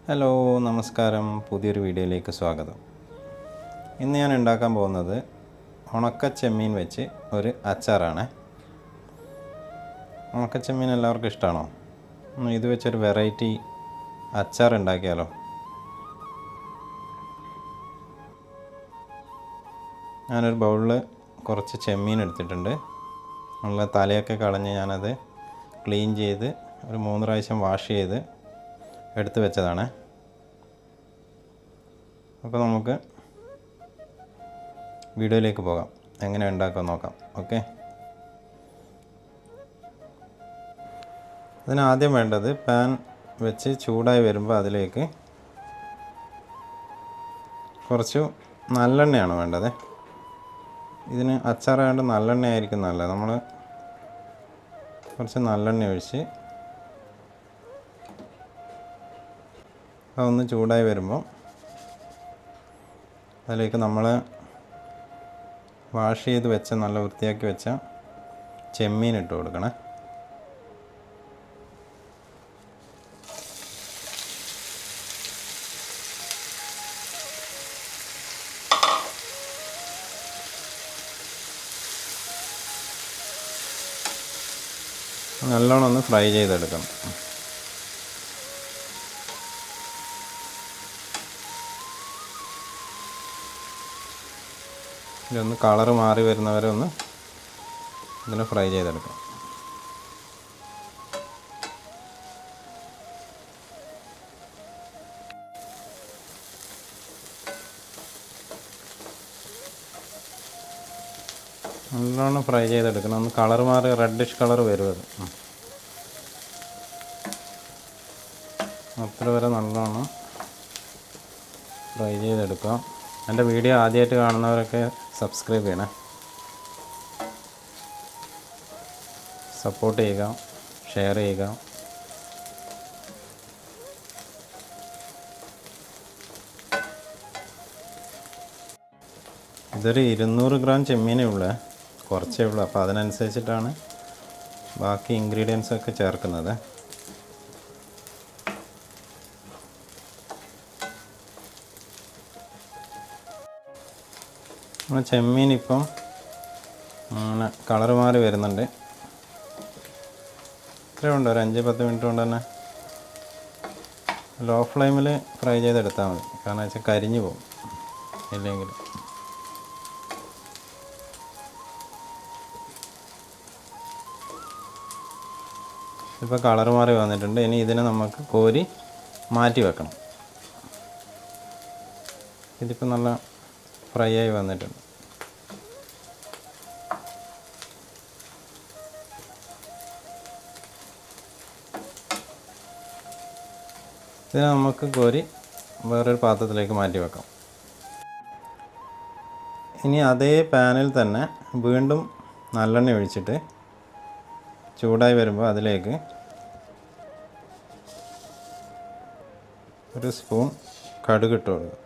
Hello നമസ്കാരം, പുതിയൊരു വീഡിയോയിലേക്ക് സ്വാഗതം. ഇന്ന് ഞാൻ ഉണ്ടാക്കാൻ പോകുന്നത് ഉണക്കച്ചെമ്മീൻ വെച്ച് ഒരു അച്ചാറാണ്. ഉണക്കച്ചെമ്മീൻ എല്ലാവർക്കും ഇഷ്ടമാണോ? ഇത് വെച്ചൊരു വെറൈറ്റി അച്ചാർ ഉണ്ടാക്കിയാലോ? ഞാനൊരു ബൗളിൽ കുറച്ച് ചെമ്മീൻ എടുത്തിട്ടുണ്ട്. നല്ല തലയൊക്കെ കളഞ്ഞ് ഞാനത് ക്ലീൻ ചെയ്ത് ഒരു 3 പ്രാവശ്യം വാഷ് ചെയ്ത് എടുത്ത് വെച്ചതാണ്. അപ്പോൾ നമുക്ക് വീഡിയോയിലേക്ക് പോകാം. എങ്ങനെ ഉണ്ടാക്കാൻ നോക്കാം. ഓക്കെ, അതിനാദ്യം വേണ്ടത് പാൻ വെച്ച് ചൂടായി വരുമ്പോൾ അതിലേക്ക് കുറച്ച് നല്ലെണ്ണയാണ് വേണ്ടത്. ഇതിന് അച്ചാറായതുകൊണ്ട് നല്ലെണ്ണ ആയിരിക്കും നല്ലത്. നമ്മൾ കുറച്ച് നല്ലെണ്ണ ഒഴിച്ച് അതൊന്ന് ചൂടായി വരുമ്പോൾ അതിലേക്ക് നമ്മൾ വാഷ് ചെയ്ത് വെച്ച നല്ല വൃത്തിയാക്കി വെച്ച ചെമ്മീൻ ഇട്ട് കൊടുക്കണം. നല്ലോണം ഒന്ന് ഫ്രൈ ചെയ്തെടുക്കണം. ഇതൊന്ന് കളറ് മാറി വരുന്നവരെ ഒന്ന് ഇതിനെ ഫ്രൈ ചെയ്തെടുക്കാം. നല്ലോണം ഫ്രൈ ചെയ്തെടുക്കണം. ഒന്ന് കളർ മാറി റെഡിഷ് കളർ വരും. അത്ര വരെ നല്ലോണം ഫ്രൈ ചെയ്തെടുക്കാം. എൻ്റെ വീഡിയോ ആദ്യമായിട്ട് കാണുന്നവരൊക്കെ സബ്സ്ക്രൈബ് ചെയ്യണേ, സപ്പോർട്ട് ചെയ്യുക, ഷെയർ ചെയ്യുക. ഇതൊരു 200 ഗ്രാം ചെമ്മീനേ ഉള്ളൂ, കുറച്ചേ ഉള്ളൂ. അപ്പോൾ അതിനനുസരിച്ചിട്ടാണ് ബാക്കി ഇൻഗ്രീഡിയൻസ് ഒക്കെ ചേർക്കുന്നത്. ചെമ്മീൻ ഇപ്പം അങ്ങനെ കളർ മാറി വരുന്നുണ്ട്. ഇത്രയുണ്ട്, ഒരു 5-10 മിനിറ്റ് കൊണ്ട് തന്നെ ലോ ഫ്ലെയിമിൽ ഫ്രൈ ചെയ്തെടുത്താൽ മതി. കാരണം വെച്ചാൽ കരിഞ്ഞു പോകും ഇല്ലെങ്കിൽ. ഇപ്പോൾ കളർ മാറി വന്നിട്ടുണ്ട്. ഇനി ഇതിനെ നമുക്ക് കോരി മാറ്റി വെക്കണം. ഇതിപ്പോൾ നല്ല ഫ്രൈ ആയി വന്നിട്ടുണ്ട്. ഇതിനെ നമുക്ക് കോരി വേറൊരു പാത്രത്തിലേക്ക് മാറ്റി വെക്കാം. ഇനി അതേ പാനിൽ തന്നെ വീണ്ടും നല്ലെണ്ണ ഒഴിച്ചിട്ട് ചൂടായി വരുമ്പോൾ അതിലേക്ക് ഒരു സ്പൂൺ കടുക് ഇട്ട് കൊടുക്കുക.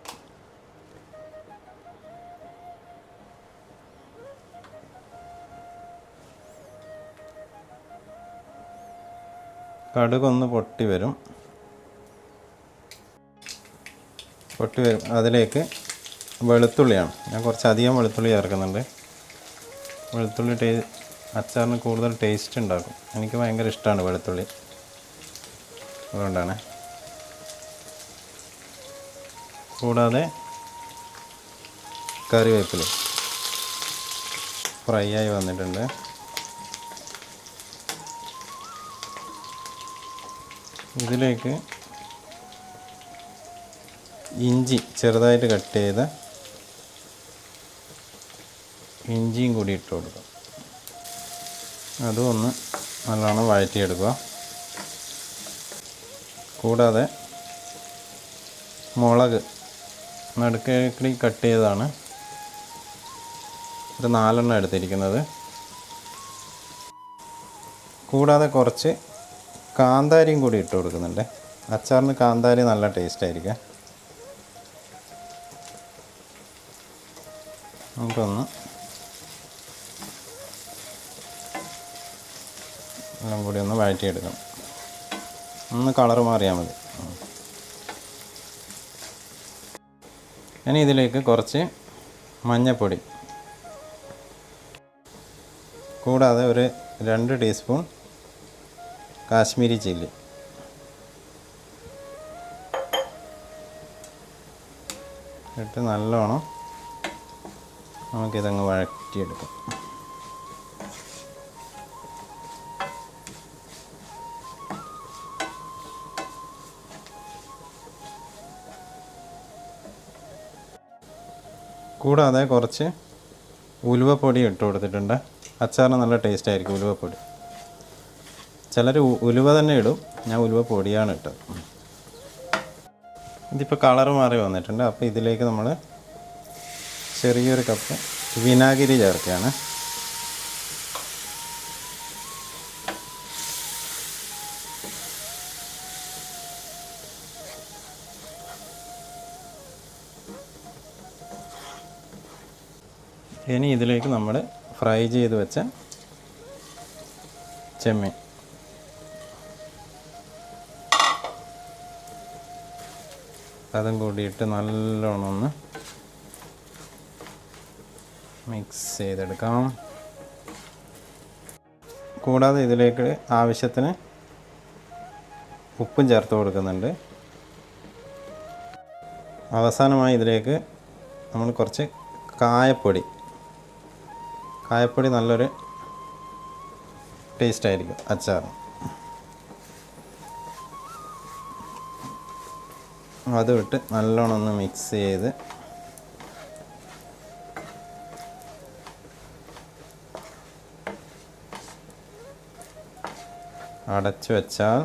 കടുകൊന്ന് പൊട്ടി വരും. അതിലേക്ക് വെളുത്തുള്ളിയാണ്. ഞാൻ കുറച്ചധികം വെളുത്തുള്ളി ചേർക്കുന്നുണ്ട്. വെളുത്തുള്ളി അച്ചാറിന് കൂടുതൽ ടേസ്റ്റ് ഉണ്ടാക്കും. എനിക്ക് ഭയങ്കര ഇഷ്ടമാണ് വെളുത്തുള്ളി, അതുകൊണ്ടാണ്. കൂടാതെ കറിവേപ്പില ഫ്രൈ ആയി വന്നിട്ടുണ്ട്. ഇതിലേക്ക് ഇഞ്ചി ചെറുതായിട്ട് കട്ട് ചെയ്ത് ഇഞ്ചിയും കൂടി ഇട്ട് കൊടുക്കുക. അതും ഒന്ന് നല്ലോണം വഴറ്റിയെടുക്കുക. കൂടാതെ മുളക് നടുക്കേക്കിടി കട്ട് ചെയ്തതാണ്, ഒരു 4 എണ്ണം എടുത്തിരിക്കുന്നത്. കൂടാതെ കുറച്ച് കാന്താരിയും കൂടി ഇട്ട് കൊടുക്കുന്നുണ്ട്. അച്ചാറിന് കാന്താരി നല്ല ടേസ്റ്റ് ആയിരിക്കും. നമുക്കൊന്ന് എല്ലാം കൂടി ഒന്ന് വഴറ്റിയെടുക്കണം. ഒന്ന് കളർ മാറിയാൽ മതി. ഇനി ഇതിലേക്ക് കുറച്ച് മഞ്ഞൾപ്പൊടി, കൂടാതെ ഒരു 2 ടീസ്പൂൺ കാശ്മീരി ചില്ലി ഇട്ട് നല്ലോണം നമുക്കിതങ്ങ് വഴറ്റിയെടുക്കാം. കൂടാതെ കുറച്ച് ഉലുവപ്പൊടി ഇട്ട് കൊടുത്തിട്ടുണ്ട്. അച്ചാറിന് നല്ല ടേസ്റ്റ് ആയിരിക്കും ഉലുവപ്പൊടി. ചിലർ ഉലുവ തന്നെ ഇടും, ഞാൻ ഉലുവപ്പൊടിയാണ് ഇട്ടത്. ഇതിപ്പോൾ കളറ് മാറി വന്നിട്ടുണ്ട്. അപ്പോൾ ഇതിലേക്ക് നമ്മൾ ചെറിയൊരു കപ്പ് വിനാഗിരി ചേർക്കുകയാണ്. ഇനി ഇതിലേക്ക് നമ്മൾ ഫ്രൈ ചെയ്ത് വെച്ച ചെമ്മീൻ അതും കൂടിയിട്ട് നല്ലോണം ഒന്ന് മിക്സ് ചെയ്തെടുക്കാം. കൂടാതെ ഇതിലേക്ക് ആവശ്യത്തിന് ഉപ്പും ചേർത്ത് കൊടുക്കുന്നുണ്ട്. അവസാനമായി ഇതിലേക്ക് നമ്മൾ കുറച്ച് കായപ്പൊടി നല്ലൊരു ടേസ്റ്റ് ആയിരിക്കും അച്ചാറിന്. അതും ഇട്ട് നല്ലോണം ഒന്ന് മിക്സ് ചെയ്ത് അടച്ചു വെച്ചാൽ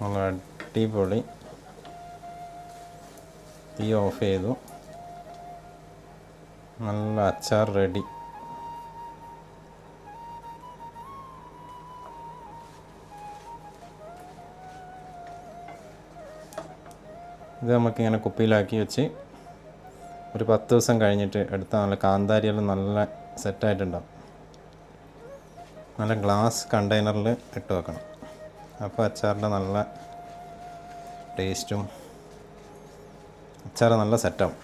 നല്ല അടിപൊളി. തീ ഓഫ് ചെയ്തു, നല്ല അച്ചാർ റെഡി. ഇത് നമുക്കിങ്ങനെ കുപ്പിയിലാക്കി വെച്ച് ഒരു 10 ദിവസം കഴിഞ്ഞിട്ട് എടുത്താൽ നല്ല കാന്താരിയെല്ലാം നല്ല സെറ്റായിട്ടുണ്ടാവും. നല്ല ഗ്ലാസ് കണ്ടെയ്നറിൽ ഇട്ട് വെക്കണം. അപ്പോൾ അച്ചാറിൻ്റെ നല്ല ടേസ്റ്റും അച്ചാർ നല്ല സെറ്റാവും.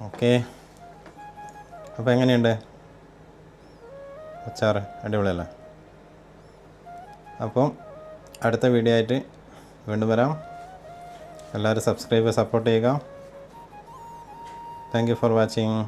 ഓക്കെ, അപ്പോൾ എങ്ങനെയുണ്ട് അച്ചാർ? അടിപൊളിയല്ലേ? അപ്പം അടുത്ത വീഡിയോ ആയിട്ട് വീണ്ടും വരാം. എല്ലാവരും സബ്സ്ക്രൈബ് സപ്പോർട്ട് ചെയ്യുക. Thank you for watching.